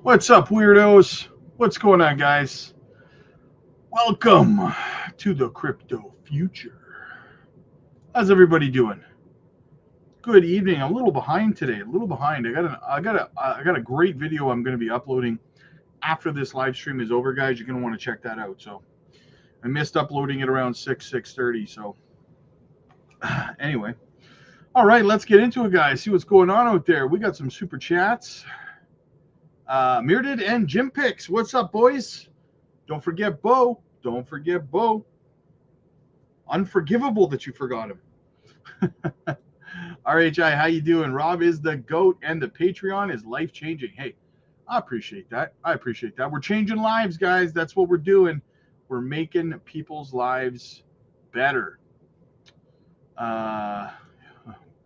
What's up, weirdos? What's going on, guys? Welcome to the crypto future. How's everybody doing? Good evening. I'm a little behind today. A little behind. I got a great video I'm going to be uploading after this live stream is over, guys. You're going to want to check that out. So I missed uploading it around 6:30. So anyway, all right, let's get into it, guys. See what's going on out there. We got some super chats. Mirdid and Jim Picks. What's up, boys? Don't forget Bo. Don't forget Bo. Unforgivable that you forgot him. RHI, how you doing? Rob is the GOAT and the Patreon is life-changing. Hey, I appreciate that. We're changing lives, guys. That's what we're doing. We're making people's lives better. Where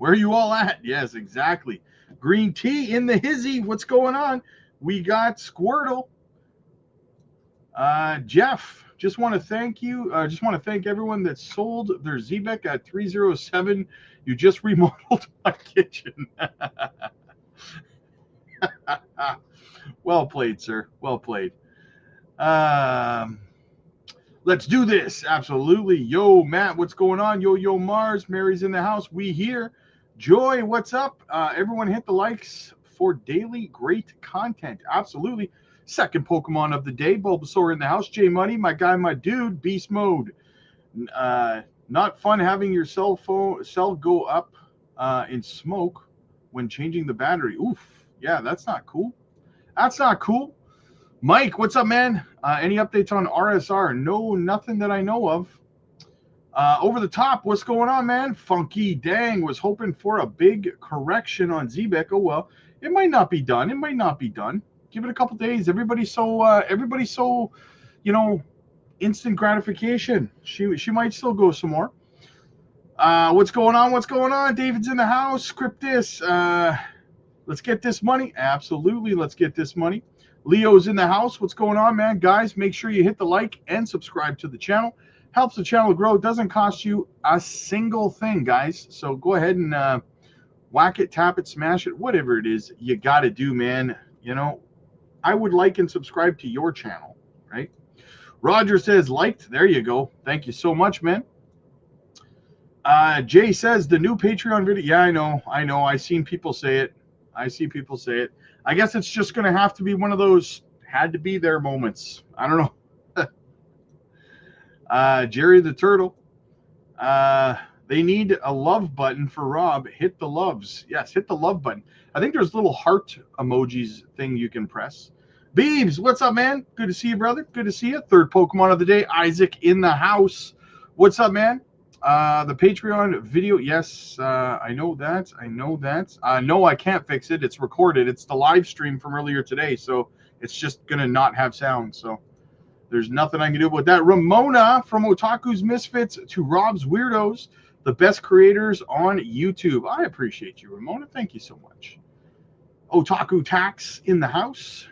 are you all at? Yes, exactly. Green tea in the hizzy. What's going on? We got Squirtle. Jeff, just want to thank you. Just want to thank everyone that sold their ZBEC at 307. You just remodeled my kitchen. Well played, sir. Well played. Let's do this. Absolutely. Yo, Matt, what's going on? Yo, Mars. Mary's in the house. We here. Joy, what's up? Everyone hit the likes for daily great content. Absolutely. Second Pokemon of the day. Bulbasaur in the house. J Money, my guy, my dude. Beast mode. Not fun having your cell go up in smoke when changing the battery. Oof. Yeah, that's not cool. That's not cool. Mike, what's up, man? Any updates on RSR? No, nothing that I know of. Over the top, what's going on, man? Funky Dang was hoping for a big correction on ZBEC. Oh, well, it might not be done. It might not be done. Give it a couple days. Everybody's so, instant gratification. She might still go some more. What's going on? What's going on? David's in the house. Script this. Let's get this money. Absolutely, let's get this money. Leo's in the house. What's going on, man? Guys, make sure you hit the like and subscribe to the channel. Helps the channel grow. It doesn't cost you a single thing, guys. So go ahead and whack it, tap it, smash it, whatever it is you got to do, man. I would like and subscribe to your channel, right? Roger says liked. There you go. Thank you so much, man. Jay says the new Patreon video. Yeah, I know. I've seen people say it. I see people say it. I guess it's just going to have to be one of those had to be there moments. I don't know. Jerry the Turtle. They need a love button for Rob. Hit the loves. Yes, hit the love button. I think there's little heart emojis thing you can press. Beebs, what's up, man? Good to see you, brother. Good to see you. Third Pokemon of the day. Isaac in the house. What's up, man? The Patreon video. Yes, I know that. No, I can't fix it. It's recorded. It's the live stream from earlier today, so it's just going to not have sound. So there's nothing I can do about that. Ramona from Otaku's Misfits to Rob's Weirdos, the best creators on YouTube. I appreciate you, Ramona. Thank you so much. Otaku Tax in the house.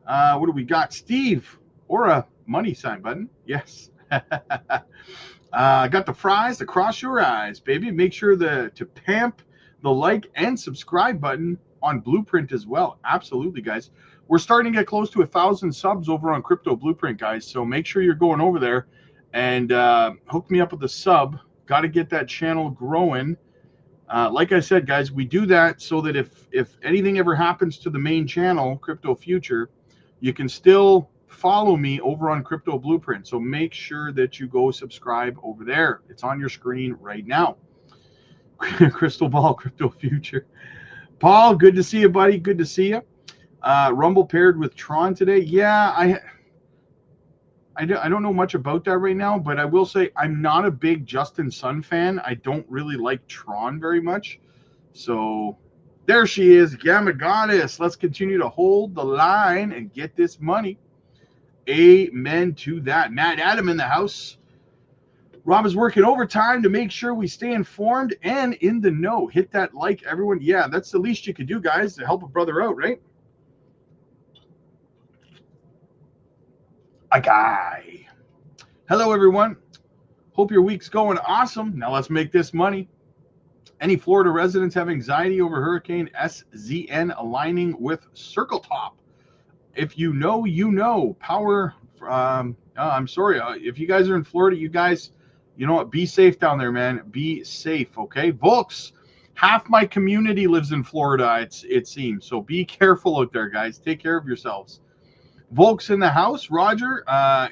What do we got? Steve, or a money sign button. Yes. Got the fries across your eyes, baby. Make sure to pamp the like and subscribe button on Blueprint as well. Absolutely, guys. We're starting to get close to 1,000 subs over on Crypto Blueprint, guys. So make sure you're going over there and hook me up with a sub. Got to get that channel growing. Like I said, guys, we do that so that if anything ever happens to the main channel, Crypto Future, you can still follow me over on Crypto Blueprint. So make sure that you go subscribe over there. It's on your screen right now. Crystal Ball, Crypto Future. Paul, good to see you, buddy. Good to see you. Rumble paired with Tron today. Yeah, I don't know much about that right now, but I will say I'm not a big Justin Sun fan. I don't really like Tron very much. So there she is, Gamma Goddess. Let's continue to hold the line and get this money. Amen to that. Matt Adam in the house. Rob is working overtime to make sure we stay informed and in the know. Hit that like, everyone. Yeah, that's the least you could do, guys, to help a brother out, right? A guy. Hello, everyone. Hope your week's going awesome. Now let's make this money. Any Florida residents have anxiety over Hurricane SZN aligning with Circle Top? If you know, you know. Power. I'm sorry. If you guys are in Florida, you guys, you know what? Be safe down there, man. Be safe, okay? Volks, half my community lives in Florida, it seems. So be careful out there, guys. Take care of yourselves. Volks in the house. Roger,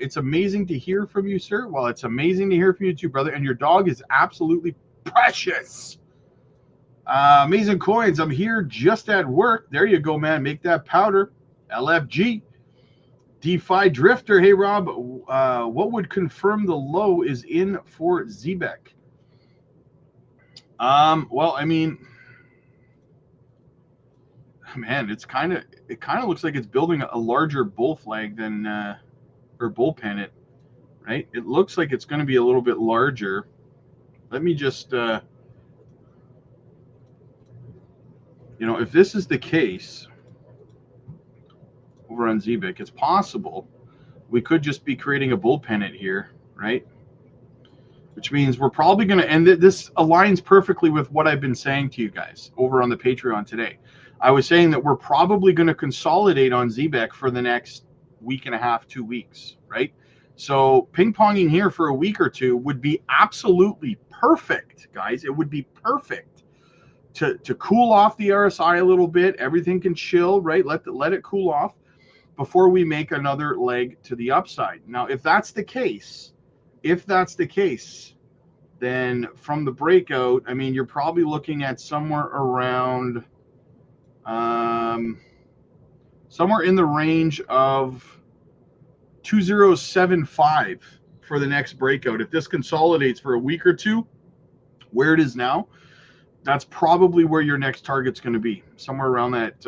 it's amazing to hear from you, sir. Well, it's amazing to hear from you too, brother. And your dog is absolutely precious. Amazing coins. I'm here just at work. There you go, man. Make that powder. LFG. DeFi Drifter. Hey, Rob, what would confirm the low is in for Zebek? Well, I mean, man, it kind of looks like it's building a larger bull flag than or bull pennant, right? It looks like it's going to be a little bit larger. Let me just you know, if this is the case over on Zebek, it's possible we could just be creating a bull pennant here, right? Which means we're probably going to, and this aligns perfectly with what I've been saying to you guys over on the Patreon today. I was saying that we're probably going to consolidate on Zebek for the next week and a half, 2 weeks, right? So ping-ponging here for a week or two would be absolutely perfect, guys. It would be perfect to cool off the RSI a little bit. Everything can chill, right? Let it cool off before we make another leg to the upside. Now, if that's the case, then from the breakout, I mean, you're probably looking at somewhere around, somewhere in the range of 2075 for the next breakout. If this consolidates for a week or two, where it is now, that's probably where your next target's going to be, somewhere around that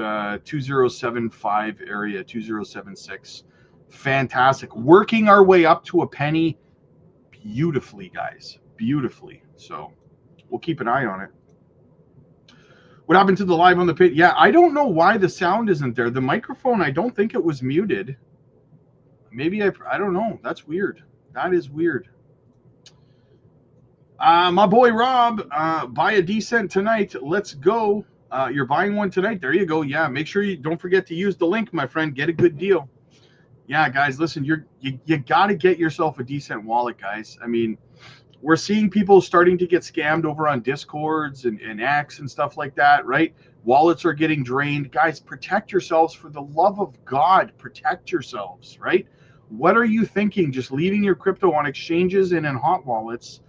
2075 area, 2076. Fantastic. Working our way up to a penny beautifully, guys, beautifully. So we'll keep an eye on it. What happened to the live on the pit? Yeah, I don't know why the sound isn't there. The microphone, I don't think it was muted. Maybe I don't know. That's weird. That is weird. My boy Rob, buy a decent tonight. Let's go. You're buying one tonight. There you go. Yeah, make sure you don't forget to use the link, my friend. Get a good deal. Yeah, guys, listen, you got to get yourself a decent wallet, guys. I mean, we're seeing people starting to get scammed over on Discords and X and stuff like that, right? Wallets are getting drained. Guys, protect yourselves. For the love of God, protect yourselves, right? What are you thinking? Just leaving your crypto on exchanges and in hot wallets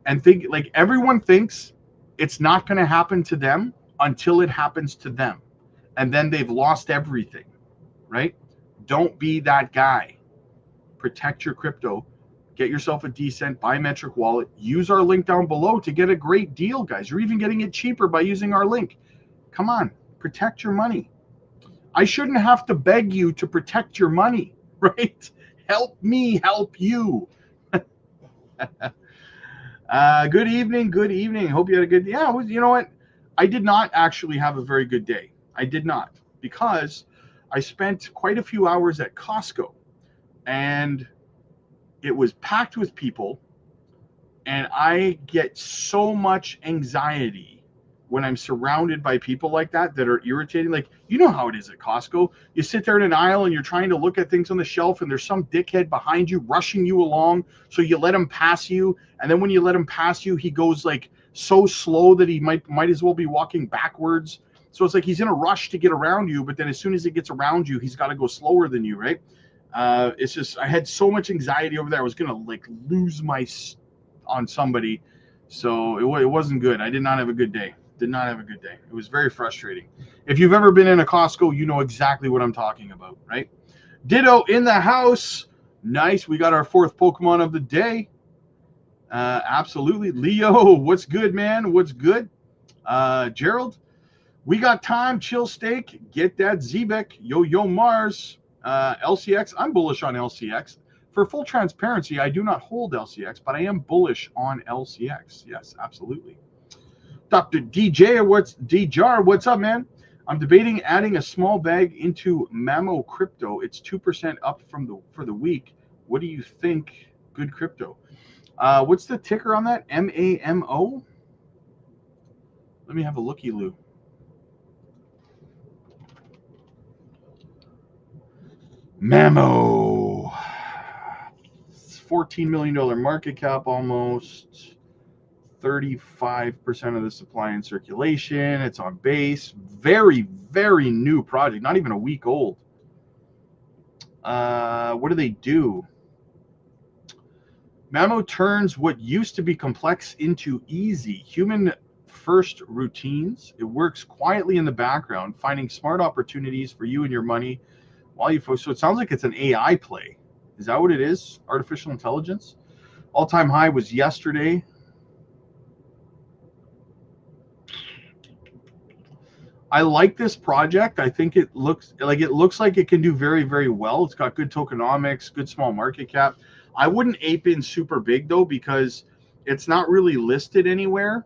and think, like, everyone thinks it's not going to happen to them until it happens to them. And then they've lost everything, right? Don't be that guy. Protect your crypto. Get yourself a decent biometric wallet. Use our link down below to get a great deal, guys. You're even getting it cheaper by using our link. Come on, protect your money. I shouldn't have to beg you to protect your money, right? Help me help you. Good evening. Good evening. Hope you had a good day. Yeah, you know what? I did not actually have a very good day. I did not, because I spent quite a few hours at Costco, and it was packed with people, and I get so much anxiety when I'm surrounded by people like that are irritating. Like, you know how it is at Costco. You sit there in an aisle and you're trying to look at things on the shelf, and there's some dickhead behind you rushing you along, so you let him pass you, and then when you let him pass you, he goes like so slow that he might as well be walking backwards. So it's like he's in a rush to get around you, but then as soon as he gets around you, he's got to go slower than you, right? It's just, I had so much anxiety over there. I was gonna like lose on somebody, so it wasn't good. I did not have a good day. Did not have a good day. It was very frustrating. If you've ever been in a Costco, you know exactly what I'm talking about, right? Ditto in the house. Nice. We got our fourth Pokemon of the day. Absolutely. Leo, what's good, man? What's good? Gerald, we got time. Chill steak. Get that Zebek. Yo Mars. LCX. I'm bullish on LCX. For full transparency, I do not hold LCX, but I am bullish on LCX. Yes, absolutely. Dr. DJ, what's up, man? I'm debating adding a small bag into Mamo crypto. It's 2% up for the week. What do you think? Good crypto. What's the ticker on that? MAMO? Let me have a looky-loo. Mammo. $14 million market cap almost. 35% of the supply in circulation. It's on base. Very, very new project. Not even a week old. What do they do? Mammo turns what used to be complex into easy. Human first routines. It works quietly in the background, finding smart opportunities for you and your money while you focus. So it sounds like it's an AI play. Is that what it is? Artificial intelligence? All-time high was yesterday. I like this project. I think it looks like it can do very, very well. It's got good tokenomics, good small market cap. I wouldn't ape in super big though, because it's not really listed anywhere.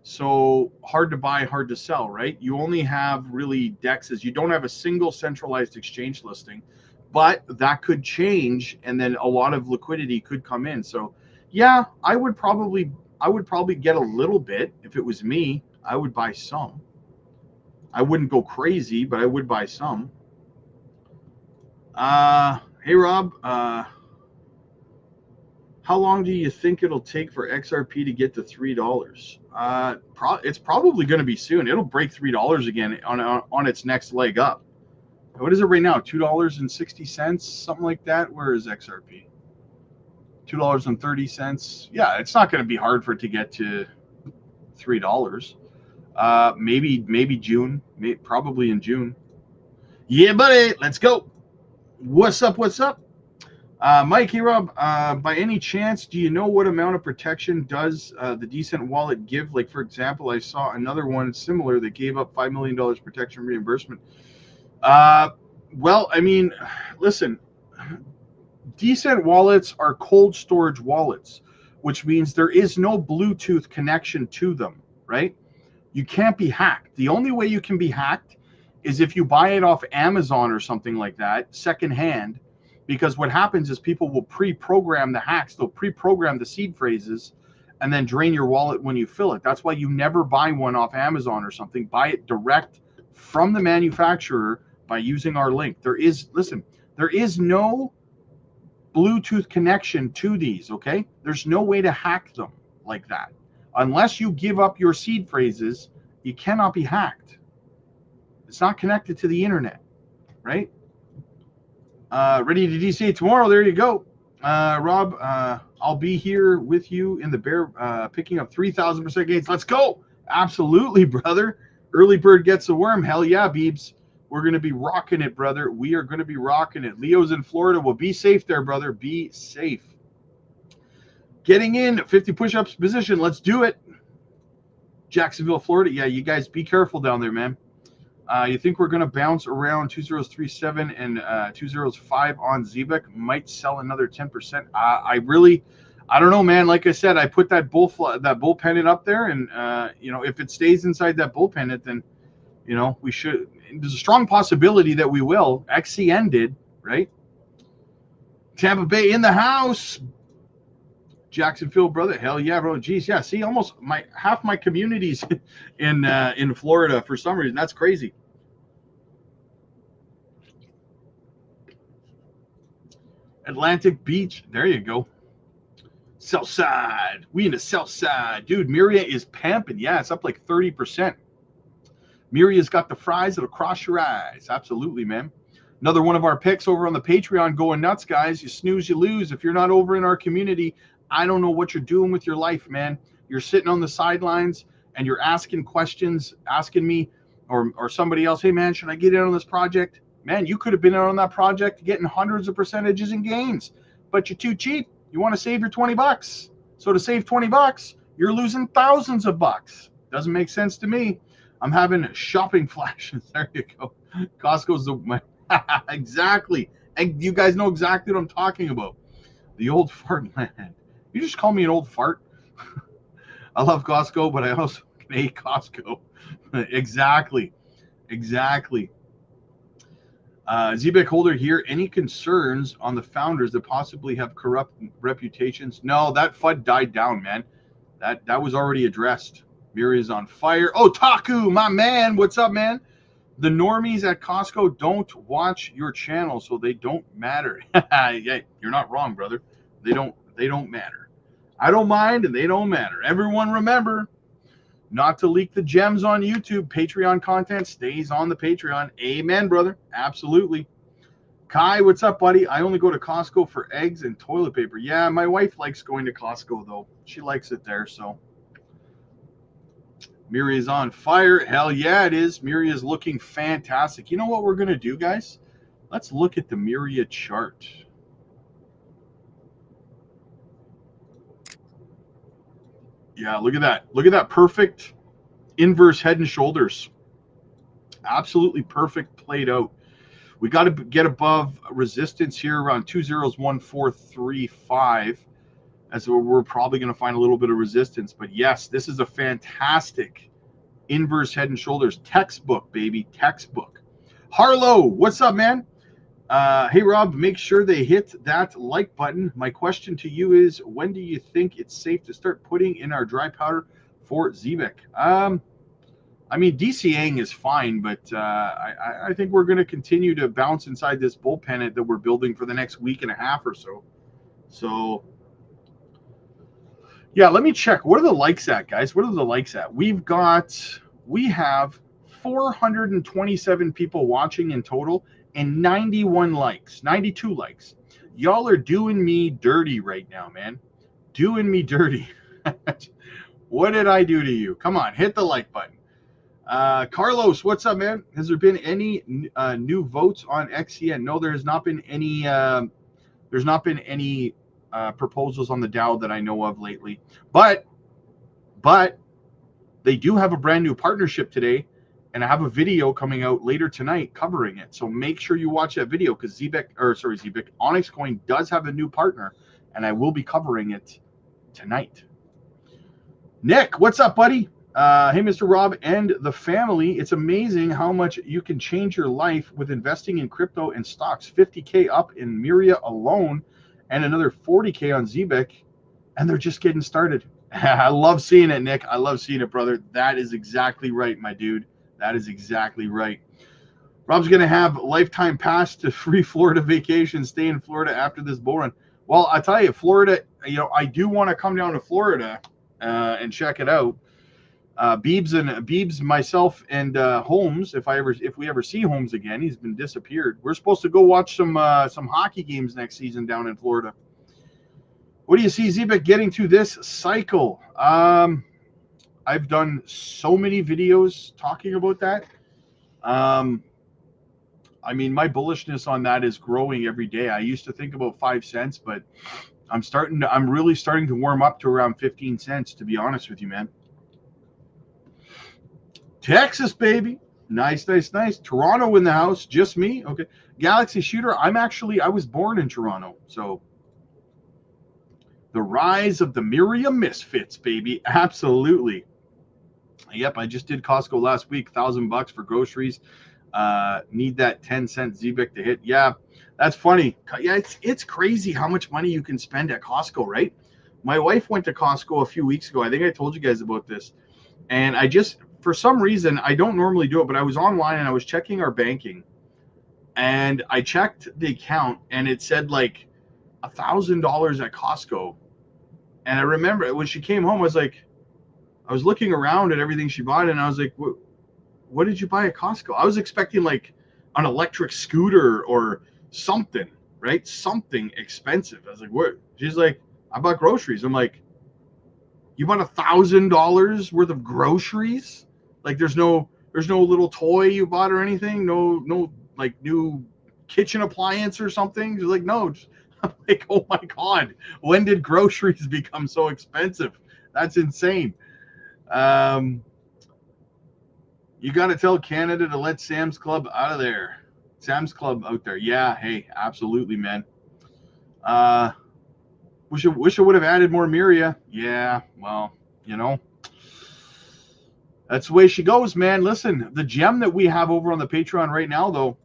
So hard to buy, hard to sell, right? You only have really DEXs. You don't have a single centralized exchange listing, but that could change, and then a lot of liquidity could come in. So yeah, I would probably get a little bit. If it was me, I would buy some. I wouldn't go crazy, but I would buy some. Hey Rob, how long do you think it'll take for XRP to get to $3? It's probably going to be soon. It'll break $3 again on its next leg up. What is it right now? $2.60, something like that. Where is XRP? $2.30. Yeah, it's not going to be hard for it to get to $3. Maybe June, probably in June. Yeah, buddy, let's go. What's up? Mike, hey Rob, by any chance, do you know what amount of protection does the Decent wallet give? Like, for example, I saw another one similar that gave up $5 million protection reimbursement. Well, I mean, listen, Decent wallets are cold storage wallets, which means there is no Bluetooth connection to them, right? You can't be hacked. The only way you can be hacked is if you buy it off Amazon or something like that, secondhand, because what happens is people will pre-program the hacks. They'll pre-program the seed phrases and then drain your wallet when you fill it. That's why you never buy one off Amazon or something. Buy it direct from the manufacturer by using our link. There is no Bluetooth connection to these, okay? There's no way to hack them like that. Unless you give up your seed phrases, you cannot be hacked. It's not connected to the internet, right? Ready to DC tomorrow. There you go. Rob, I'll be here with you in the bear, picking up 3,000% gains. Let's go. Absolutely, brother. Early bird gets the worm. Hell yeah, Beebs. We're going to be rocking it, brother. We are going to be rocking it. Leo's in Florida. Well, be safe there, brother. Be safe. Getting in 50 push-ups position. Let's do it. Jacksonville, Florida. Yeah, you guys be careful down there, man. You think we're going to bounce around 2037 and 2005 on Zebek? Might sell another 10%. I don't know, man. Like I said, I put that bull pennant up there, and if it stays inside that bull pennant, then we should. There's a strong possibility that we will. XCN did, right? Tampa Bay in the house. Jacksonville, brother. Hell yeah, bro. Geez, yeah. See, almost half my community's in Florida for some reason. That's crazy. Atlantic Beach. There you go. South side. We in the south side. Dude, Miria is pamping. Yeah, it's up like 30%. Miria's got the fries that'll cross your eyes. Absolutely, man. Another one of our picks over on the Patreon going nuts, guys. You snooze, you lose. If you're not over in our community, I don't know what you're doing with your life, man. You're sitting on the sidelines and you're asking questions, asking me or somebody else, hey, man, should I get in on this project? Man, you could have been in on that project getting hundreds of percentages in gains, but you're too cheap. You want to save your $20. So to save $20, you're losing thousands of bucks. Doesn't make sense to me. I'm having shopping flashes. There you go. Costco's exactly. And you guys know exactly what I'm talking about. The old fart land. You just call me an old fart. I love Costco, but I also hate Costco. Exactly. Zebek holder here. Any concerns on the founders that possibly have corrupt reputations? No, that FUD died down, man. That was already addressed. Miria's on fire. Oh, Taku, my man. What's up, man? The normies at Costco don't watch your channel, so they don't matter. Yeah, you're not wrong, brother. They don't matter. I don't mind, and they don't matter. Everyone remember not to leak the gems on YouTube. Patreon content stays on the Patreon. Amen, brother. Absolutely. Kai, what's up, buddy? I only go to Costco for eggs and toilet paper. Yeah, my wife likes going to Costco, though. She likes it there, so. Miria's on fire. Hell yeah, it is. Miria's looking fantastic. You know what we're going to do, guys? Let's look at the Miria chart. Yeah, look at that. Look at that perfect inverse head and shoulders. Absolutely perfect played out. We got to get above resistance here around 201,435. As we're probably going to find a little bit of resistance. But yes, this is a fantastic inverse head and shoulders. Textbook, baby. Textbook. Harlow, what's up, man? Hey, Rob, make sure they hit that like button. My question to you is, when do you think it's safe to start putting in our dry powder for Zebek? I mean, DCAing is fine, but I think we're going to continue to bounce inside this bullpen that we're building for the next week and a half or so. So, yeah, let me check. What are the likes at, guys? What are the likes at? We have 427 people watching in total and 91 likes, 92 likes. Y'all are doing me dirty right now, man. Doing me dirty. What did I do to you? Come on, hit the like button. Carlos, what's up, man? Has there been any new votes on XCN? No, there has not been any. There's not been any proposals on the Dow that I know of lately. But they do have a brand new partnership today, and I have a video coming out later tonight covering it. So make sure you watch that video because Onyx Coin does have a new partner, and I will be covering it tonight. Nick, what's up, buddy? Hey, Mr. Rob and the family. It's amazing how much you can change your life with investing in crypto and stocks. 50K up in Miria alone and another 40K on Zebek, and they're just getting started. I love seeing it, Nick. I love seeing it, brother. That is exactly right, my dude. That is exactly right. Rob's going to have a lifetime pass to free Florida vacation, stay in Florida after this bull run. Well, I tell you, Florida, I do want to come down to Florida and check it out. Beebs, myself, and Holmes. If we ever see Holmes again, he's been disappeared. We're supposed to go watch some hockey games next season down in Florida. What do you see Zebek getting to this cycle? I've done so many videos talking about that. I mean, my bullishness on that is growing every day. I used to think about 5 cents, but I'm really starting to warm up to around 15 cents, to be honest with you, man. Texas, baby. Nice. Toronto in the house. Just me. Okay. Galaxy Shooter. I was born in Toronto. So the rise of the Miria Misfits, baby. Absolutely. Yep. I just did Costco last week. $1,000 for groceries. Need that 10-cent Zebek to hit. Yeah. That's funny. Yeah. It's crazy how much money you can spend at Costco, right? My wife went to Costco a few weeks ago. I think I told you guys about this. And for some reason, I don't normally do it, but I was online and I was checking our banking, and I checked the account and it said like $1,000 at Costco. And I remember when she came home, I was looking around at everything she bought, and I was like, what did you buy at Costco? I was expecting like an electric scooter or something, right? Something expensive. I was like, what? She's like, I bought groceries. I'm like, you bought $1,000 worth of groceries? Like there's no little toy you bought or anything? No like new kitchen appliance or something? She's like, no. I'm like, oh my God, when did groceries become so expensive? That's insane. You got to tell Canada to let Sam's Club out of there. Sam's Club out there. Yeah, hey, absolutely, man. Wish I would have added more Miria. Yeah, well, that's the way she goes, man. Listen, the gem that we have over on the Patreon right now, though,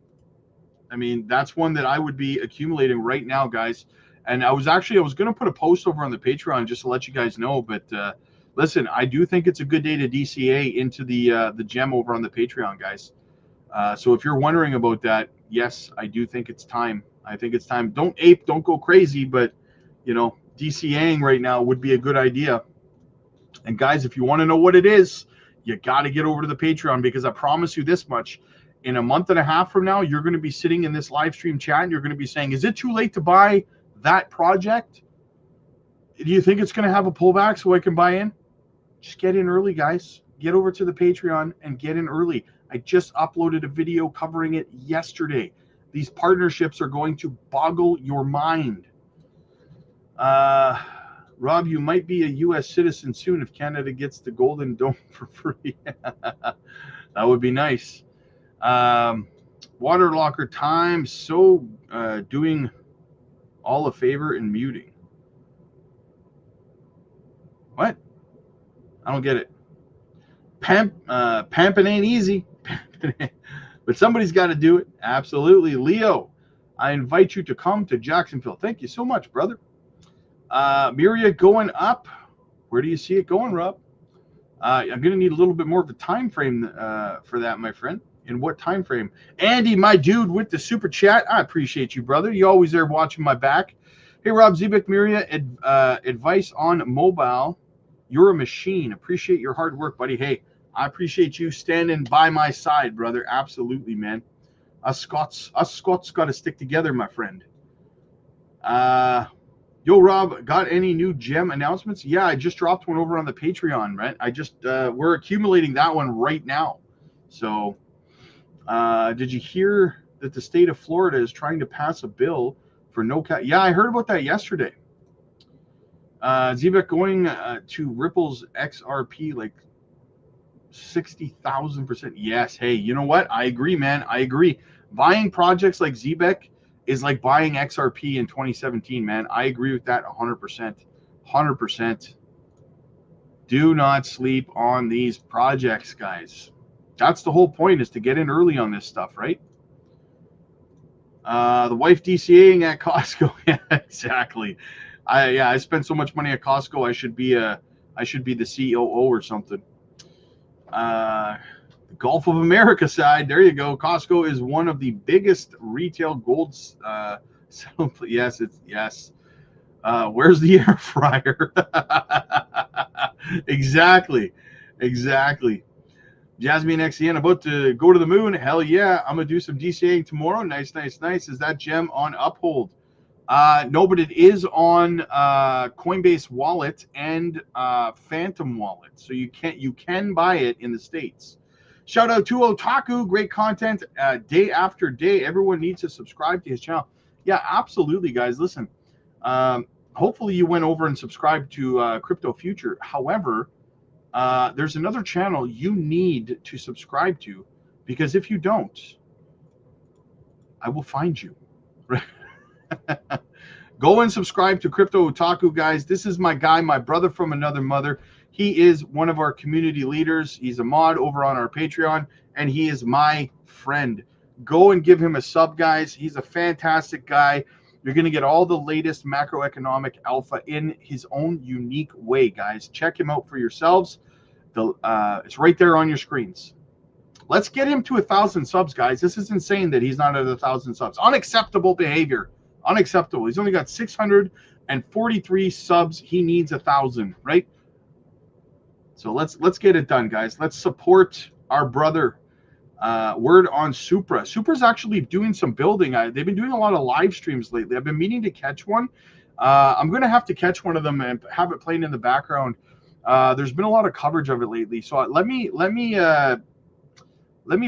I mean, that's one that I would be accumulating right now, guys. And I was going to put a post over on the Patreon just to let you guys know, but listen, I do think it's a good day to DCA into the gem over on the Patreon, guys. So if you're wondering about that, yes, I do think it's time. I think it's time. Don't ape, don't go crazy, but DCAing right now would be a good idea. And guys, if you want to know what it is, you got to get over to the Patreon, because I promise you this much. In a month and a half from now, you're going to be sitting in this live stream chat and you're going to be saying, is it too late to buy that project? Do you think it's going to have a pullback so I can buy in? Just get in early, guys. Get over to the Patreon and get in early. I just uploaded a video covering it yesterday. These partnerships are going to boggle your mind. Rob, you might be a U.S. citizen soon if Canada gets the Golden Dome for free. That would be nice. Water locker time. So doing all a favor in muting. What? I don't get it. Pamping ain't easy. But somebody's got to do it. Absolutely. Leo, I invite you to come to Jacksonville. Thank you so much, brother. Myria going up. Where do you see it going, Rob? I'm going to need a little bit more of a time frame for that, my friend. In what time frame? Andy, my dude, with the super chat. I appreciate you, brother. You always there watching my back. Hey, Rob Zebek, Myria, advice on mobile. You're a machine. Appreciate your hard work, buddy. Hey, I appreciate you standing by my side, brother. Absolutely, man. Us Scots got to stick together, my friend. Yo, Rob, got any new gem announcements? Yeah, I just dropped one over on the Patreon, right? We're accumulating that one right now. So, did you hear that the state of Florida is trying to pass a bill for no cap? Yeah, I heard about that yesterday. Zebek going to Ripple's XRP like 60,000%. Yes. Hey, you know what? I agree, man. I agree. Buying projects like Zebek is like buying XRP in 2017, man. I agree with that 100%. 100%. Do not sleep on these projects, guys. That's the whole point, is to get in early on this stuff, right? The wife DCAing at Costco. Yeah, exactly. I spent so much money at Costco. I should be the COO or something. The Gulf of America side. There you go. Costco is one of the biggest retail gold. Yes, yes. Where's the air fryer? Exactly. Jasmine XCN, about to go to the moon. Hell yeah. I'm going to do some DCAing tomorrow. Nice. Is that gem on Uphold? No, but it is on Coinbase Wallet and Phantom Wallet. So you can buy it in the States. Shout out to Otaku. Great content day after day. Everyone needs to subscribe to his channel. Yeah, absolutely, guys. Listen, hopefully you went over and subscribed to Crypto Future. However, there's another channel you need to subscribe to, because if you don't, I will find you. Go and subscribe to Crypto Otaku, guys. This is my guy, my brother from another mother. He is one of our community leaders. He's a mod over on our Patreon, and he is my friend. Go and give him a sub, guys. He's a fantastic guy. You're going to get all the latest macroeconomic alpha in his own unique way, guys. Check him out for yourselves. It's right there on your screens. Let's get him to 1,000 subs, guys. This is insane that he's not at 1,000 subs. Unacceptable behavior. Unacceptable. He's only got 643 subs. He needs 1,000, right? So let's get it done, guys. Let's support our brother. Word on Supra. Supra's actually doing some building. They've been doing a lot of live streams lately. I've been meaning to catch one. I'm going to have to catch one of them and have it playing in the background. There's been a lot of coverage of it lately. So let me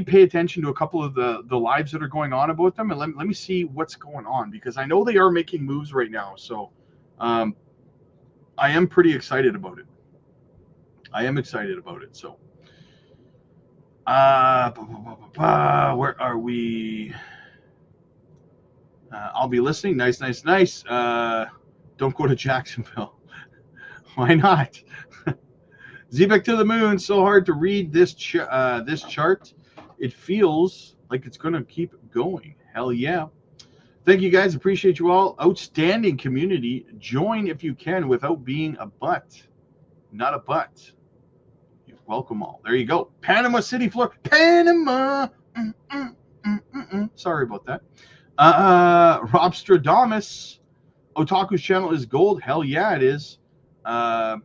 pay attention to a couple of the lives that are going on about them, and let me see what's going on, because I know they are making moves right now. So I am pretty excited about it. So where are we? I'll be listening. Nice. Don't go to Jacksonville. Why not? Zebek to the moon. So hard to read this chart. It feels like it's going to keep going. Hell yeah. Thank you, guys. Appreciate you all. Outstanding community. Join if you can without being a butt. not a but. You welcome all. There you go. Panama City, Florida. Panama. Sorry about that. Rob Stradamus. Otaku's channel is gold. Hell yeah, it is. Got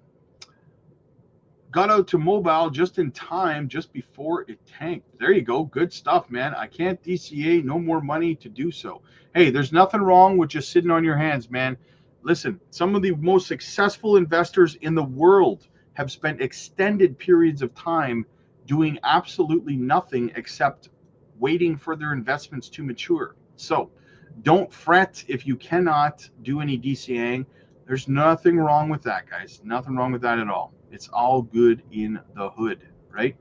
out to mobile just in time, just before it tanked. There you go. Good stuff, man. I can't DCA. No more money to do so. Hey, there's nothing wrong with just sitting on your hands, man. Listen, some of the most successful investors in the world have spent extended periods of time doing absolutely nothing except waiting for their investments to mature. So don't fret if you cannot do any DCAing. There's nothing wrong with that, guys. Nothing wrong with that at all. It's all good in the hood, right?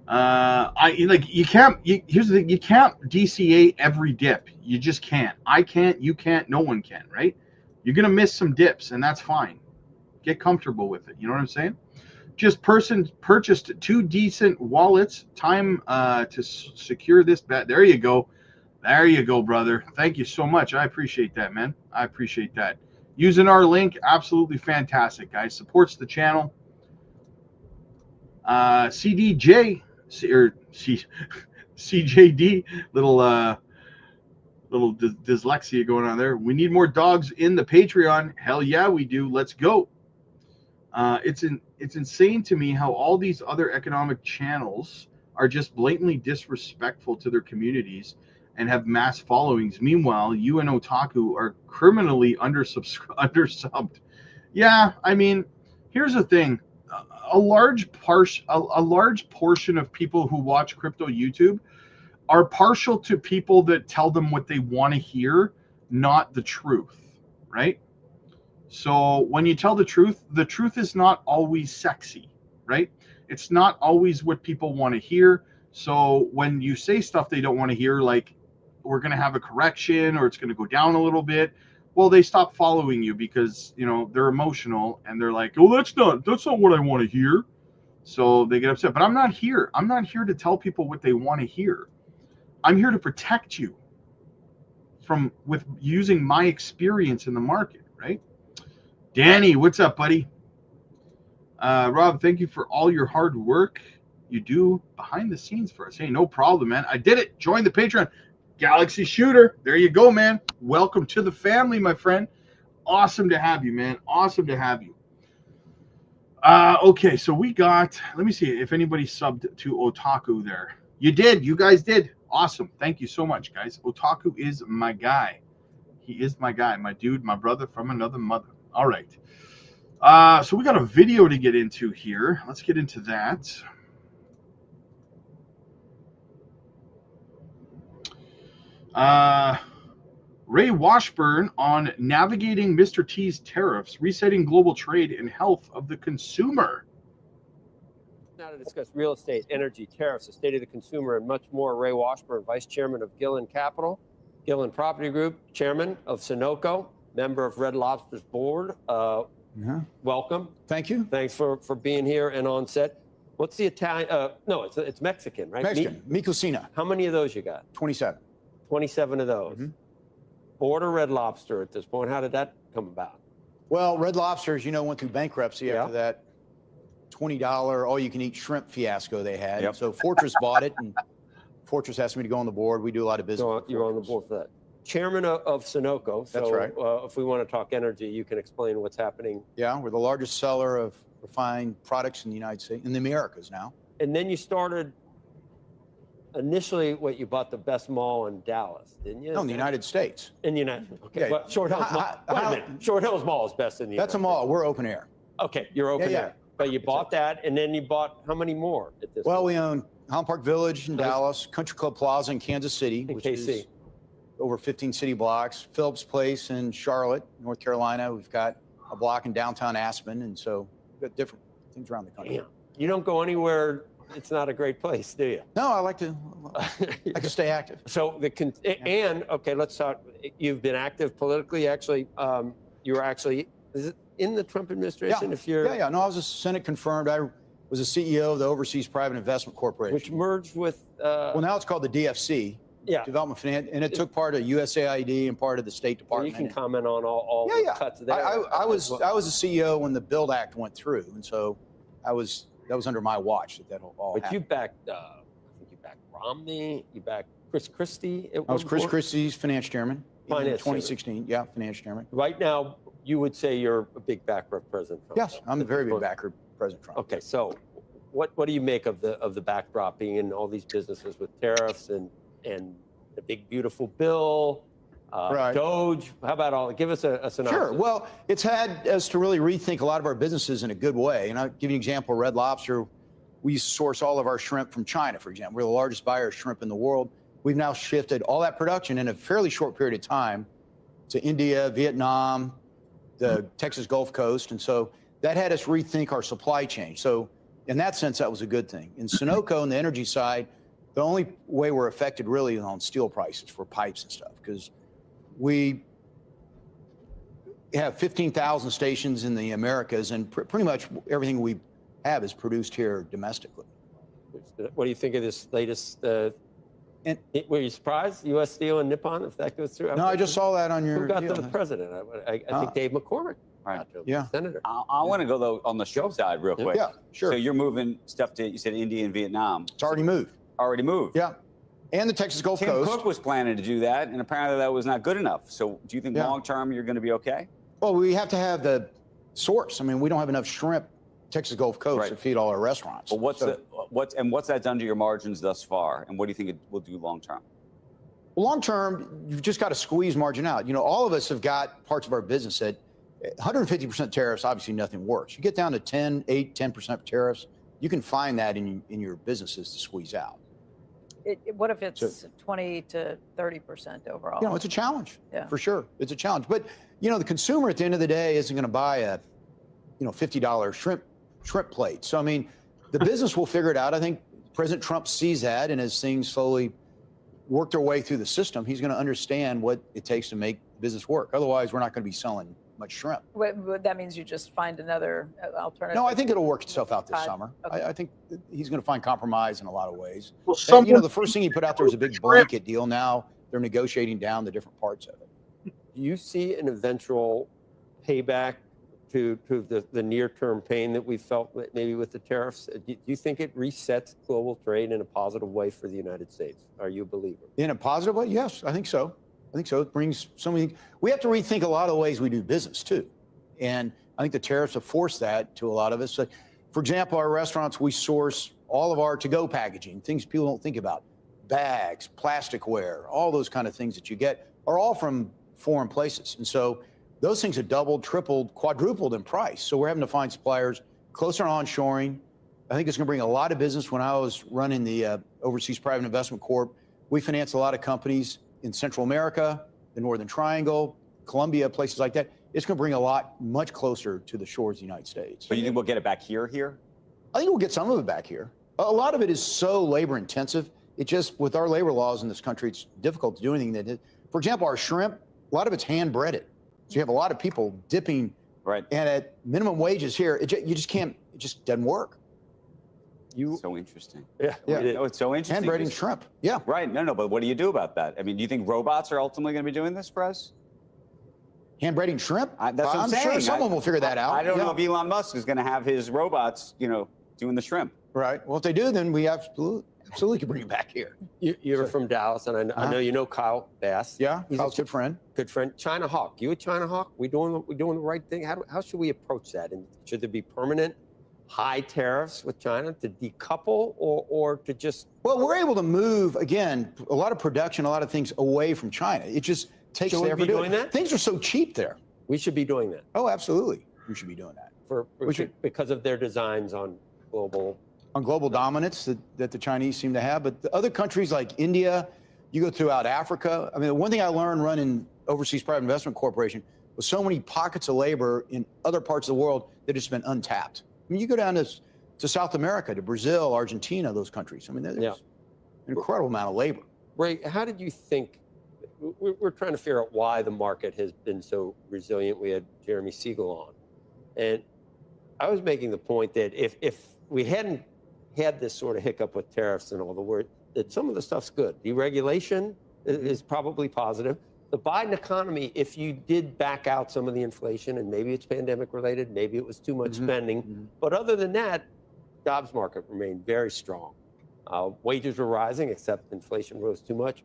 Here's the thing, you can't DCA every dip. You just can't. I can't, you can't, no one can, right? You're gonna miss some dips, and that's fine. Get comfortable with it. You know what I'm saying? Just purchased 2 decent wallets. Time to secure this bet. There you go. There you go, brother. Thank you so much. I appreciate that, man. I appreciate that. Using our link, absolutely fantastic, guys. Supports the channel. CDJ or CJD, little dyslexia going on there. We need more dogs in the Patreon. Hell yeah, we do. Let's go. It's insane to me how all these other economic channels are just blatantly disrespectful to their communities and have mass followings. Meanwhile, you and Otaku are criminally undersubbed. Yeah, I mean, here's the thing. A large portion of people who watch crypto YouTube are partial to people that tell them what they want to hear, not the truth, right? So when you tell the truth is not always sexy, right? It's not always what people want to hear. So when you say stuff they don't want to hear, like we're going to have a correction or it's going to go down a little bit, well, they stop following you because, you know, they're emotional and they're like, oh, that's not what I want to hear. So they get upset. But I'm not here to tell people what they want to hear. I'm here to protect you with using my experience in the market, right? Danny, what's up, buddy? Rob, thank you for all your hard work you do behind the scenes for us. Hey, no problem, man. I did it. Join the Patreon. Galaxy Shooter. There you go, man. Welcome to the family, my friend. Awesome to have you, man. Awesome to have you. Okay, so we got, let me see if anybody subbed to Otaku there. You did. You guys did. Awesome. Thank you so much, guys. Otaku is my guy. He is my guy, my dude, my brother from another mother. All right. So we got a video to get into here. Let's get into that. Ray Washburn on navigating Mr. T's tariffs, resetting global trade and health of the consumer. Now to discuss real estate, energy, tariffs, the state of the consumer, and much more. Ray Washburn, Vice Chairman of Gillen Capital, Gillen Property Group, Chairman of Sunoco, member of Red Lobster's board. Welcome. Thank you. Thanks for being here and on set. What's the Italian? No, it's Mexican, right? Mexican. Mi Cocina. How many of those you got? 27. 27 of those. Mm-hmm. Board or Red Lobster at this point? How did that come about? Well, Red Lobster, as you know, went through bankruptcy after that $20 all-you-can-eat shrimp fiasco they had. Yep. So Fortress bought it, and Fortress asked me to go on the board. We do a lot of business. So you're on the board for that. Chairman of Sunoco. So that's right. If we want to talk energy, you can explain what's happening. Yeah, we're the largest seller of refined products in the United States, in the Americas now. And then you started, initially, you bought the best mall in Dallas, didn't you? No, in the United States. In the United, okay. Yeah. But Short Hills Mall, wait a minute. Short Hills Mall is best in the That's United a mall. States. We're open air. Okay, you're open air. But you bought that, and then you bought how many more at this Well, point? we own Holland Park Village in Dallas, Country Club Plaza in Kansas City, In which KC. is over 15 city blocks. Phillips Place in Charlotte, North Carolina. We've got a block in downtown Aspen, and so we've got different things around the country. Damn. You don't go anywhere. It's not a great place, do you? No, I like to stay active. So okay, let's talk. You've been active politically. Actually, you were actually, is it in the Trump administration? Yeah. If you're No, I was a Senate confirmed. I was a CEO of the Overseas Private Investment Corporation, which merged with. well, now it's called the DFC, development finance, and it took part of USAID and part of the State Well, Department. you can comment on all the cuts there. I was a CEO when the Build Act went through, and so that was under my watch that all But happened. you backed, I think you backed Romney, you backed Chris Christie. I was Chris Christie's finance chairman in Finance 2016. Yeah, finance chairman. Right now, you would say you're a big backer of President Trump. Yes, I'm a very big backer of President Trump. Okay, so what do you make of the backdrop being in all these businesses with tariffs and the big beautiful bill, Doge? How about all? Give us a synopsis. Sure. Well, it's had us to really rethink a lot of our businesses in a good way. And I'll give you an example. Red Lobster, we used to source all of our shrimp from China, for example. We're the largest buyer of shrimp in the world. We've now shifted all that production in a fairly short period of time to India, Vietnam, the Texas Gulf Coast. And so that had us rethink our supply chain. So in that sense, that was a good thing. In Sunoco, on the energy side, the only way we're affected really is on steel prices for pipes and stuff, because we have 15,000 stations in the Americas, and pretty much everything we have is produced here domestically. What do you think of this latest? Were you surprised, U.S. Steel and Nippon, if that goes through? No, I just saw that on your. Who got to the president? I think Dave McCormick. Right. Senator. I want to go though on the shrimp side real quick. Yeah, sure. So you're moving stuff to, you said India and Vietnam. It's already moved. Already moved. Yeah, and the Texas Gulf Tim Coast. Cook was planning to do that, and apparently that was not good enough. So do you think long term you're going to be okay? Well, we have to have the source. I mean, we don't have enough shrimp, Texas Gulf Coast, to feed all our restaurants. But what's that done to your margins thus far, and what do you think it will do long term? Well, long term, you've just got to squeeze margin out. You know, all of us have got parts of our business that 150% tariffs, obviously nothing works. You get down to 10% tariffs, you can find that in your businesses to squeeze out. What if it's 20 to 30% overall? You know, it's a challenge, for sure. It's a challenge. But, you know, the consumer at the end of the day isn't going to buy a, $50 shrimp plate. So, I mean, the business will figure it out. I think President Trump sees that, and as things slowly work their way through the system, he's going to understand what it takes to make business work. Otherwise, we're not going to be selling much shrimp. That means you just find another alternative? No, I think it'll work itself out this summer. Okay. I think he's going to find compromise in a lot of ways. Well, the first thing he put out there was a big blanket deal. Now they're negotiating down the different parts of it. Do you see an eventual payback to the near-term pain that we felt maybe with the tariffs? Do you think it resets global trade in a positive way for the United States? Are you a believer? In a positive way? Yes, I think so. It brings so many. We have to rethink a lot of the ways we do business too, and I think the tariffs have forced that to a lot of us. So, for example, our restaurants, we source all of our to-go packaging, things people don't think about, bags, plasticware, all those kind of things that you get are all from foreign places, and so those things have doubled, tripled, quadrupled in price. So we're having to find suppliers closer to onshoring. I think it's going to bring a lot of business. When I was running the Overseas Private Investment Corp, we finance a lot of companies in Central America, the Northern Triangle, Colombia, places like that. It's going to bring a lot much closer to the shores of the United States. But you think we'll get it back here? I think we'll get some of it back here. A lot of it is so labor intensive. It just, with our labor laws in this country, it's difficult to do anything that, for example, our shrimp, a lot of it's hand breaded. So you have a lot of people dipping, and at minimum wages here, you just can't, it just doesn't work. So interesting. Yeah. No, it's so interesting. Hand breading shrimp. Yeah. Right. No, but what do you do about that? I mean, do you think robots are ultimately going to be doing this for us? Hand breading shrimp? That's what I'm saying. Sure someone will figure that out. I don't know if Elon Musk is going to have his robots, doing the shrimp. Right. Well, if they do, then we absolutely can bring it back here. You're from Dallas, and I know you know Kyle Bass. Yeah, he's Kyle's a good friend. Good friend. China Hawk. You a China Hawk? We doing the right thing? How should we approach that? And should there be permanent high tariffs with China to decouple, or to just? Well, we're able to move again a lot of production, a lot of things away from China. It just takes Should we be doing that? Things are so cheap there. We should be doing that. Oh, absolutely. We should be doing that. Because of their designs on global dominance that the Chinese seem to have. But the other countries like India, you go throughout Africa. I mean, the one thing I learned running Overseas Private Investment Corporation was so many pockets of labor in other parts of the world that just been untapped. I mean, you go down to South America, to Brazil, Argentina, those countries. I mean, there's an incredible amount of labor. Ray, how did you think? We're trying to figure out why the market has been so resilient. We had Jeremy Siegel on, and I was making the point that if we hadn't had this sort of hiccup with tariffs and all the that some of the stuff's good. Deregulation is probably positive. The Biden economy, if you did back out some of the inflation, and maybe it's pandemic related, maybe it was too much spending, but other than that, jobs market remained very strong. Wages were rising, except inflation rose too much.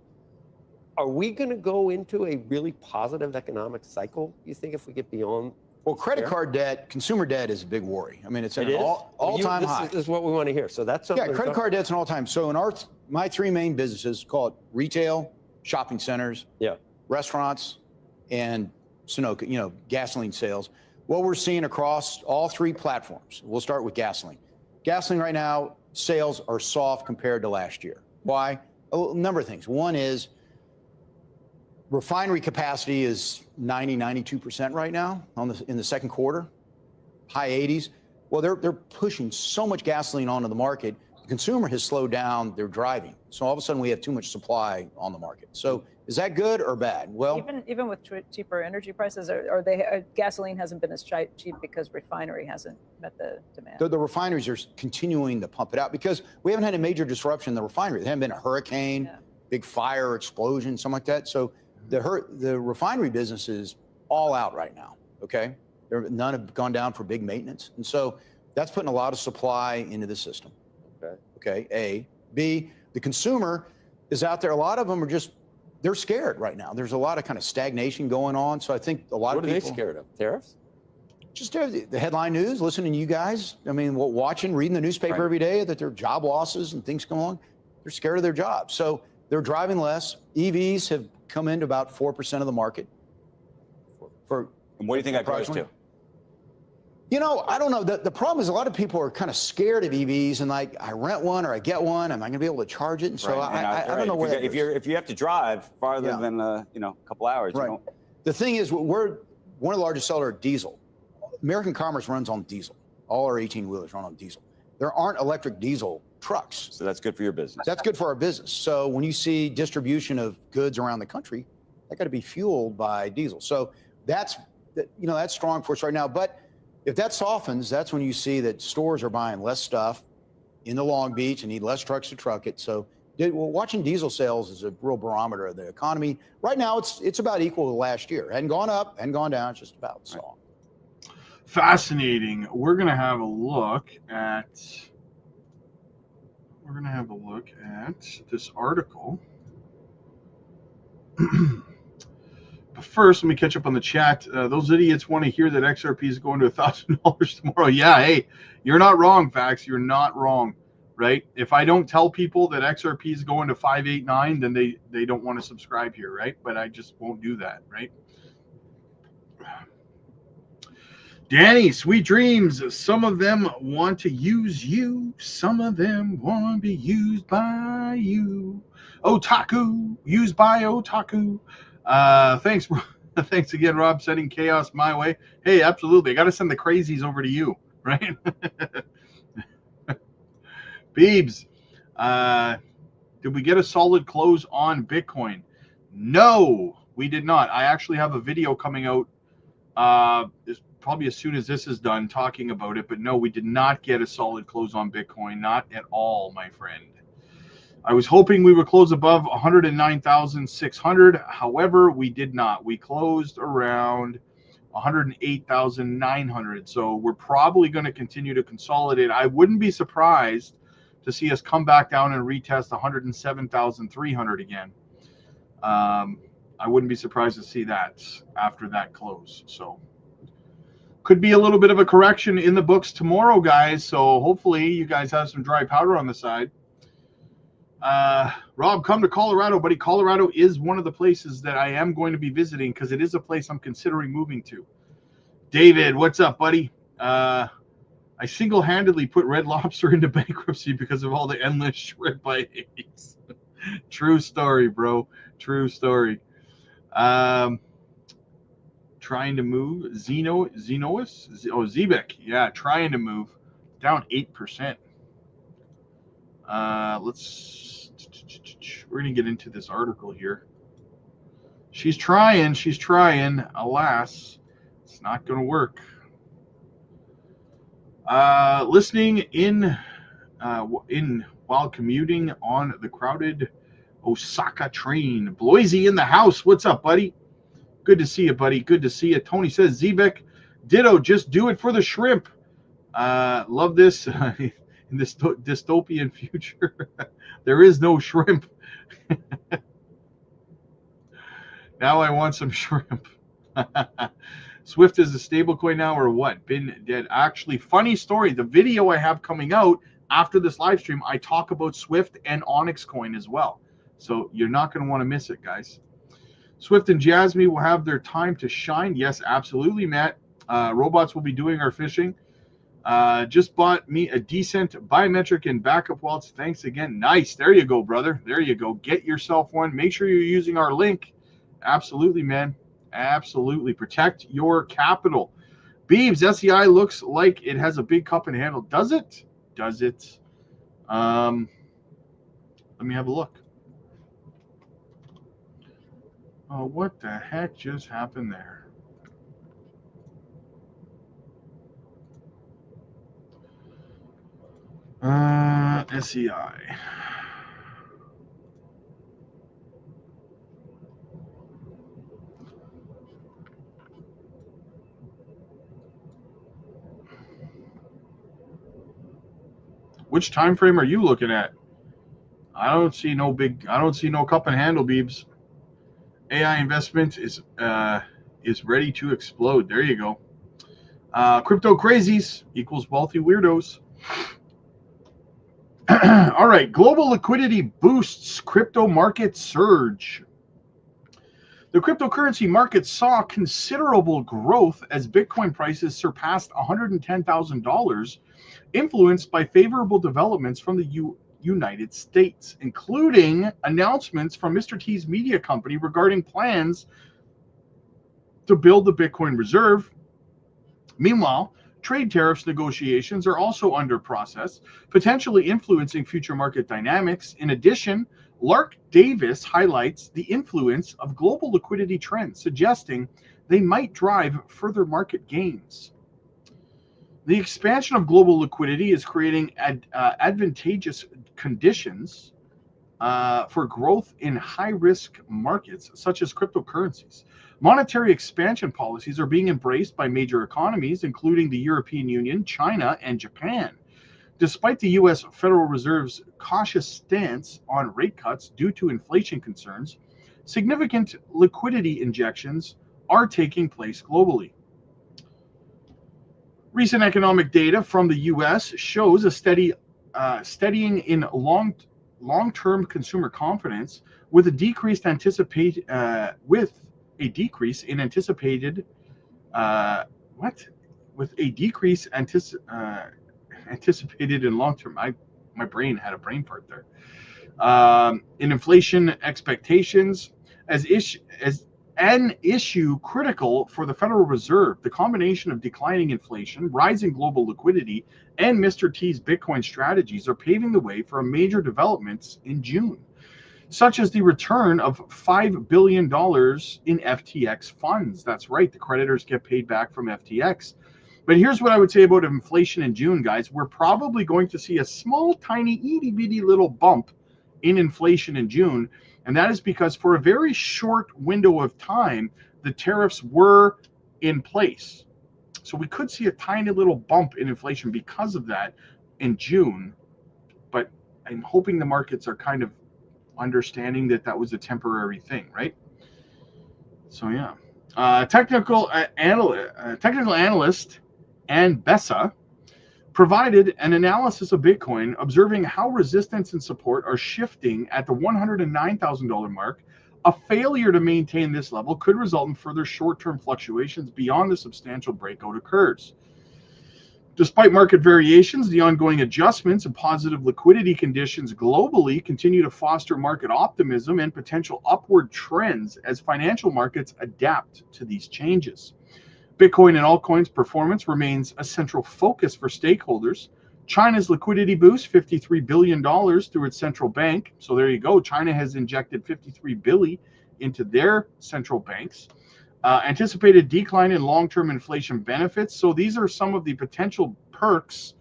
Are we going to go into a really positive economic cycle, you think, if we get beyond? Well, credit card debt, consumer debt is a big worry. I mean, it's at an all-time high. This is what we want to hear. So that's something. Yeah, credit card debt's an all-time. So in my three main businesses, call it retail, shopping centers, restaurants, and Sunoco, gasoline sales. What we're seeing across all three platforms, we'll start with gasoline. Gasoline right now, sales are soft compared to last year. Why? A number of things. One is refinery capacity is 92% right now in the second quarter, high 80s. Well, they're pushing so much gasoline onto the market. The consumer has slowed down their driving. So all of a sudden we have too much supply on the market. So is that good or bad? Well, even with cheaper energy prices, gasoline hasn't been as cheap because refinery hasn't met the demand. The refineries are continuing to pump it out because we haven't had a major disruption in the refinery. There hasn't been a hurricane, big fire, explosion, something like that. So the refinery business is all out right now, okay? None have gone down for big maintenance. And so that's putting a lot of supply into the system. Okay, A. B, the consumer is out there. A lot of them are they're scared right now. There's a lot of kind of stagnation going on. So I think a lot of people. What are they scared of? Tariffs? Just the headline news, listening to you guys. I mean, reading the newspaper every day that there are job losses and things going on. They're scared of their jobs. So they're driving less. EVs have come into about 4% of the market. And what do you think that grows to? I don't know. The problem is a lot of people are kind of scared of EVs and like, I rent one or I get one. Am I going to be able to charge it? And so I don't know where if you have to drive farther than a couple hours. Right. The thing is, we're one of the largest sellers of diesel. American Commerce runs on diesel. All our 18-wheelers run on diesel. There aren't electric diesel trucks. So that's good for your business. That's good for our business. So when you see distribution of goods around the country, that got to be fueled by diesel. So that's strong for us right now. But if that softens, that's when you see that stores are buying less stuff in the Long Beach and need less trucks to truck it. So watching diesel sales is a real barometer of the economy. Right now, it's about equal to last year. It hadn't gone up, hadn't gone down, it's just about so. Fascinating. We're going to have a look at this article. But first, let me catch up on the chat. Those idiots want to hear that XRP is going to $1,000 tomorrow. Yeah, hey, you're not wrong, Fax. You're not wrong, right? If I don't tell people that XRP is going to 589, then they don't want to subscribe here, right? But I just won't do that, right? Danny, sweet dreams. Some of them want to use you. Some of them want to be used by you. Otaku, used by Otaku. Thanks. Thanks again, Rob, sending chaos my way. Hey, absolutely. I got to send the crazies over to you, right? Beebs, did we get a solid close on Bitcoin? No, we did not. I actually have a video coming out probably as soon as this is done talking about it, but no, we did not get a solid close on Bitcoin. Not at all, my friend. I was hoping we would close above 109,600. However, we did not. We closed around 108,900. So we're probably going to continue to consolidate. I wouldn't be surprised to see us come back down and retest 107,300 again. I wouldn't be surprised to see that after that close. So could be a little bit of a correction in the books tomorrow, guys. So hopefully you guys have some dry powder on the side. Rob, come to Colorado, buddy. Colorado is one of the places that I am going to be visiting because it is a place I'm considering moving to. David, what's up, buddy? I single-handedly put Red Lobster into bankruptcy because of all the endless shrimp I ate. True story, bro. True story. Trying to move. Zebek. Yeah, trying to move. Down 8%. We're going to get into this article here. She's trying. Alas, it's not going to work. Listening in while commuting on the crowded Osaka train. Bloisey in the house. What's up, buddy? Good to see you, buddy. Good to see you. Tony says, Zebek, ditto, just do it for the shrimp. Love this. In this dystopian future, there is no shrimp. Now I want some shrimp. Swift is a stable coin now or what? Been dead. Actually, funny story. The video I have coming out after this live stream, I talk about Swift and Onyx coin as well. So you're not going to want to miss it, guys. Swift and Jasmine will have their time to shine. Yes, absolutely, Matt. Robots will be doing our fishing. Just bought me a decent biometric and backup wallets. Thanks again. Nice. There you go, brother. There you go. Get yourself one. Make sure you're using our link. Absolutely, man. Absolutely. Protect your capital. Beebs, SEI looks like it has a big cup and handle. Does it? Does it? Let me have a look. Oh, what the heck just happened there? SEI. Which time frame are you looking at? I don't see no cup and handle, Beebs. AI investment is ready to explode. There you go. Crypto crazies equals wealthy weirdos. All right, global liquidity boosts crypto market surge. The cryptocurrency market saw considerable growth as Bitcoin prices surpassed $110,000, influenced by favorable developments from the United States, including announcements from Mr. T's media company regarding plans to build the Bitcoin reserve. Meanwhile, trade tariffs negotiations are also under process, potentially influencing future market dynamics. In addition, Lark Davis highlights the influence of global liquidity trends, suggesting they might drive further market gains. The expansion of global liquidity is creating advantageous conditions for growth in high-risk markets, such as cryptocurrencies. Monetary expansion policies are being embraced by major economies, including the European Union, China, and Japan. Despite the U.S. Federal Reserve's cautious stance on rate cuts due to inflation concerns, significant liquidity injections are taking place globally. Recent economic data from the U.S. shows a steadying in long-term consumer confidence, with a decrease in anticipated in long-term. My brain had a brain fart there. In inflation expectations as an issue critical for the Federal Reserve. The combination of declining inflation, rising global liquidity, and Mr. T's Bitcoin strategies are paving the way for major developments in June, such as the return of $5 billion in FTX funds. That's right, the creditors get paid back from FTX. But here's what I would say about inflation in June, guys. We're probably going to see a small, tiny, itty-bitty little bump in inflation in June. And that is because for a very short window of time, the tariffs were in place. So we could see a tiny little bump in inflation because of that in June. But I'm hoping the markets are kind of understanding that that was a temporary thing, right? So, yeah. Technical analyst and Bessa provided an analysis of Bitcoin, observing how resistance and support are shifting at the $109,000 mark. A failure to maintain this level could result in further short-term fluctuations beyond the substantial breakout occurs. Despite market variations, the ongoing adjustments and positive liquidity conditions globally continue to foster market optimism and potential upward trends as financial markets adapt to these changes. Bitcoin and altcoins performance remains a central focus for stakeholders. China's liquidity boost, $53 billion through its central bank. So there you go. China has injected $53 billion into their central banks. Anticipated decline in long-term inflation benefits. So these are some of the potential perks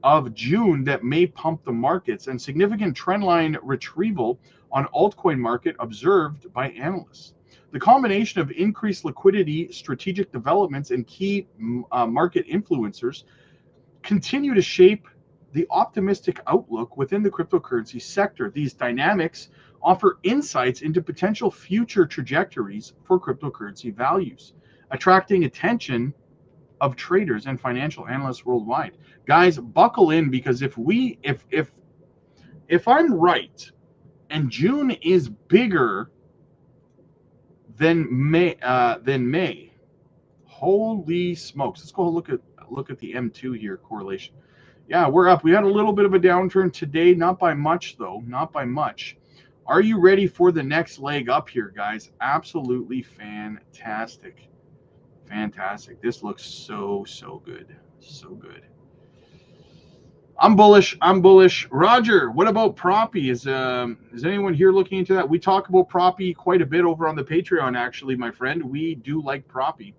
of June that may pump the markets, and significant trendline retrieval on altcoin market observed by analysts. The combination of increased liquidity, strategic developments, and key market influencers continue to shape the optimistic outlook within the cryptocurrency sector. These dynamics offer insights into potential future trajectories for cryptocurrency values, attracting attention of traders and financial analysts worldwide. Guys, buckle in, because if I'm right and June is bigger than May, holy smokes. Let's go look at the M2 here, correlation. Yeah, we're up. We had a little bit of a downturn today, not by much though, not by much. Are you ready for the next leg up here, guys? Absolutely fantastic. Fantastic. This looks so good. So good. I'm bullish. Roger, what about Proppy? Is anyone here looking into that? We talk about Proppy quite a bit over on the Patreon, actually, my friend. We do like Proppy.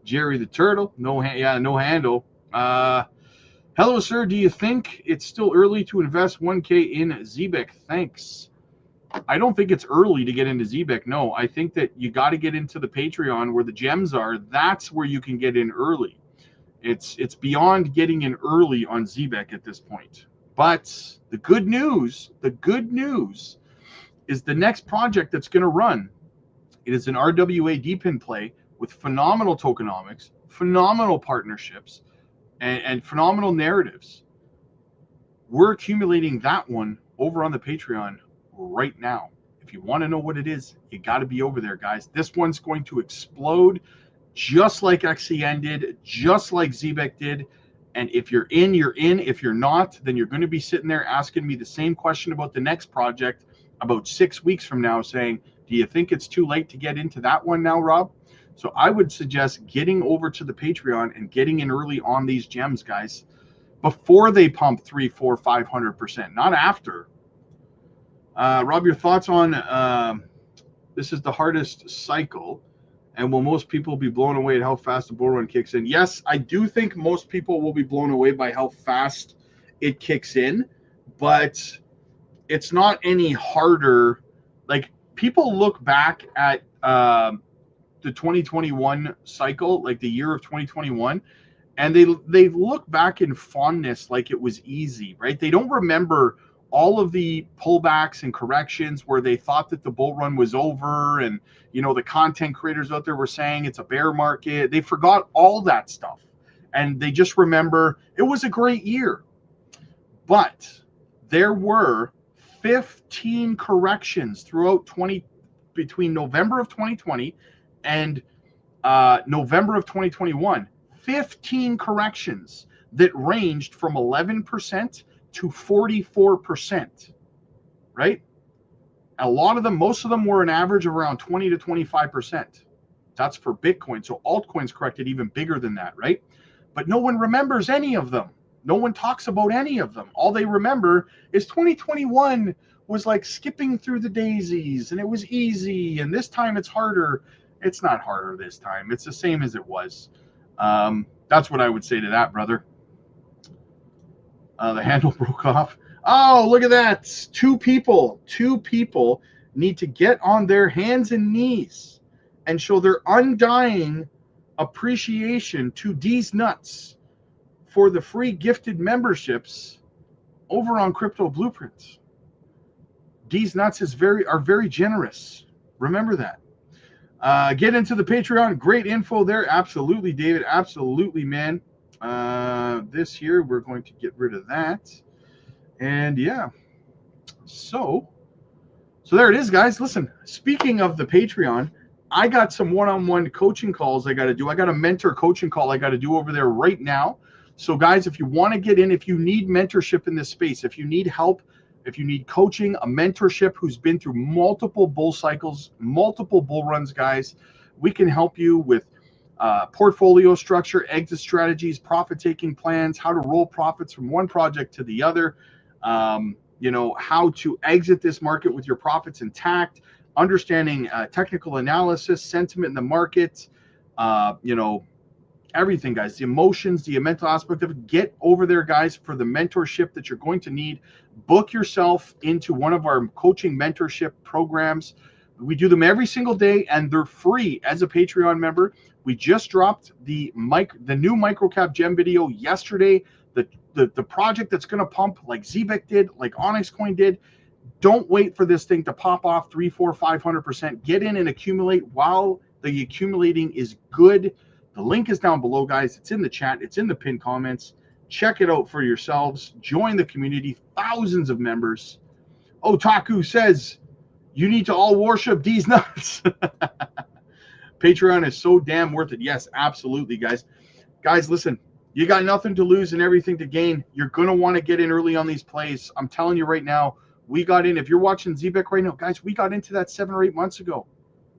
Jerry the Turtle, no handle. Hello, sir. Do you think it's still early to invest 1K in ZBEC? Thanks. I don't think it's early to get into ZBEC. No, I think that you got to get into the Patreon where the gems are. That's where you can get in early. It's beyond getting in early on ZBEC at this point. But the good news is the next project that's going to run. It is an RWA DPIN play with phenomenal tokenomics, phenomenal partnerships, and phenomenal narratives. We're accumulating that one over on the Patreon right now. If you want to know what it is, you got to be over there, guys. This one's going to explode just like XCN did, just like ZBEC did. And if you're in, you're in. If you're not, then you're going to be sitting there asking me the same question about the next project about 6 weeks from now, saying, do you think it's too late to get into that one now, Rob? So I would suggest getting over to the Patreon and getting in early on these gems, guys, before they pump 300%, 400%, 500%, not after. Rob, your thoughts on this is the hardest cycle, and will most people be blown away at how fast the bull run kicks in? Yes, I do think most people will be blown away by how fast it kicks in, but it's not any harder. Like, people look back at the 2021 cycle, like the year of 2021, and they look back in fondness like it was easy, right? They don't remember all of the pullbacks and corrections where they thought that the bull run was over, and the content creators out there were saying it's a bear market. They forgot all that stuff, and they just remember it was a great year. But there were 15 corrections throughout between November of 2020 and November of 2021, 15 corrections that ranged from 11% to 44%, right? A lot of them, most of them were an average of around 20 to 25%. That's for Bitcoin. So altcoins corrected even bigger than that, right? But no one remembers any of them. No one talks about any of them. All they remember is 2021 was like skipping through the daisies and it was easy, and this time it's harder. It's not harder this time. It's the same as it was. That's what I would say to that, brother. The handle broke off. Oh, look at that. Two people need to get on their hands and knees and show their undying appreciation to D's Nuts for the free gifted memberships over on Crypto Blueprints. D's Nuts are very generous. Remember that. Get into the Patreon. Great info there. Absolutely, David. Absolutely, man. This here, we're going to get rid of that. And yeah. So there it is, guys. Listen, speaking of the Patreon, I got some one-on-one coaching calls I got to do. I got a mentor coaching call I got to do over there right now. So guys, if you want to get in, if you need mentorship in this space, if you need help, if you need coaching, a mentorship who's been through multiple bull cycles, multiple bull runs, guys, we can help you with portfolio structure, exit strategies, profit-taking plans, how to roll profits from one project to the other, how to exit this market with your profits intact, understanding technical analysis, sentiment in the market, everything, guys. The emotions, the mental aspect of it. Get over there, guys, for the mentorship that you're going to need. Book yourself into one of our coaching mentorship programs. We do them every single day, and they're free as a Patreon member. We just dropped the new microcap gem video yesterday. The project that's going to pump like ZBIC did, like Onyx Coin did. Don't wait for this thing to pop off 300%, 400%, 500%. Get in and accumulate while the accumulating is good. The link is down below, guys. It's in the chat. It's in the pinned comments. Check it out for yourselves. Join the community. Thousands of members. Otaku says, you need to all worship these nuts. Patreon is so damn worth it. Yes, absolutely, guys. Guys, listen. You got nothing to lose and everything to gain. You're going to want to get in early on these plays. I'm telling you right now, we got in. If you're watching ZBIC right now, guys, we got into that 7 or 8 months ago,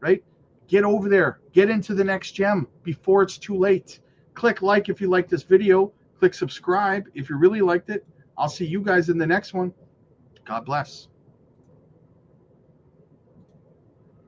right? Get over there. Get into the next gem before it's too late. Click like if you like this video. Click subscribe if you really liked it. I'll see you guys in the next one. God bless.